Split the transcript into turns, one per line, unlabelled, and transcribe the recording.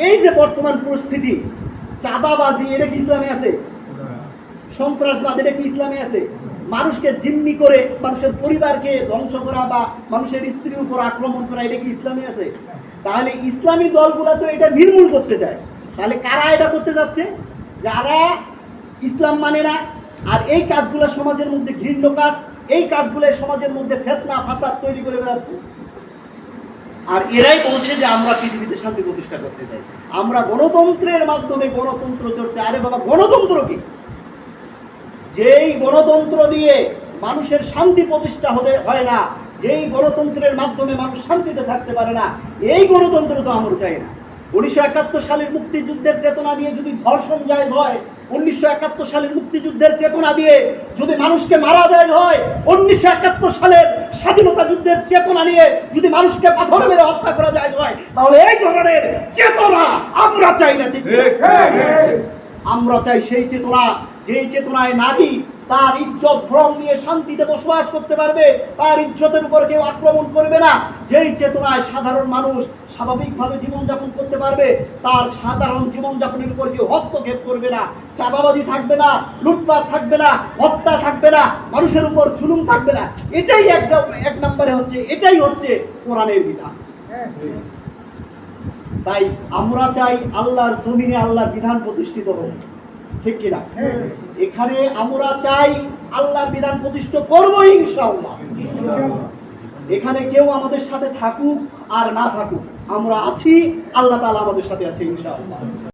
এই যে বর্তমান পরিস্থিতি, চাঁদাবাজি এটা কি ইসলামে আছে? সন্ত্রাসবাদ এটা কি ইসলামে আছে? মানুষকে জিম্মি করে মানুষের পরিবারকে ধ্বংস করা বা মানুষের স্ত্রীর উপর আক্রমণ করা এটা কি ইসলামে আছে? তাহলে ইসলামী দলগুলো তো এটা নির্মূল করতে চায়। তাহলে কারা এটা করতে যাচ্ছে? যারা ইসলাম মানে না, আর এই কাজগুলো সমাজের মধ্যে ঘৃণ্য কাজ, এই কাজগুলো সমাজের মধ্যে ফিতনা ফাসাদ তৈরি করে বেড়াচ্ছে। আর এরাই বলছে যে আমরা পৃথিবীতে শান্তি প্রতিষ্ঠা করতে চাই, আমরা গণতন্ত্রের মাধ্যমে গণতন্ত্র চর্চা। আরে বাবা, গণতন্ত্র কি? যেই গণতন্ত্র দিয়ে মানুষের শান্তি প্রতিষ্ঠা হয় না, যেই গণতন্ত্রের মাধ্যমে মানুষ শান্তিতে থাকতে পারে না, এই গণতন্ত্র তো আমরা চাই না। 1971 সালের মুক্তিযুদ্ধের চেতনা দিয়ে যদি ধর্ষণ জায়েজ হয়, 1971 সালের মুক্তিযুদ্ধের চেতনা দিয়ে যদি মানুষকে মারা যায় হয়, 1971 সালের স্বাধীনতা যুদ্ধের চেতনা নিয়ে যদি মানুষকে পাথর মেরে হত্যা করা যায় হয়, তাহলে এই ধরনের চেতনা আমরা চাই না। ঠিক আমরা চাই সেই চেতনা, যেই চেতনায় নারী তার ইজ্জত ভ্রম নিয়ে শান্তিতে বসবাস করতে পারবে, তার ইজ্জতের উপর কেউ আক্রমণ করবে না, যেই চেতনায় সাধারণ মানুষ স্বাভাবিকভাবে জীবনযাপন করতে পারবে, তার সাধারণ জীবনযাপনের উপর কেউ হস্তক্ষেপ করবে না, চাঁদাবাজি থাকবে না, লুটপাট থাকবে না, হত্যা থাকবে না, মানুষের উপর জুলুম থাকবে না। এটাই এক নম্বরে হচ্ছে, এটাই হচ্ছে কোরআনের বিধান। তাই আমরা চাই আল্লাহর জমিনে আল্লাহর বিধান প্রতিষ্ঠিত হোক, ঠিক কিনা? এখানে আমরা চাই আল্লাহর বিধান প্রতিষ্ঠা করবো ইনশাআল্লাহ। এখানে কেউ আমাদের সাথে থাকুক আর না থাকুক, আমরা আছি, আল্লাহ তাআলা আমাদের সাথে আছে ইনশাআল্লাহ।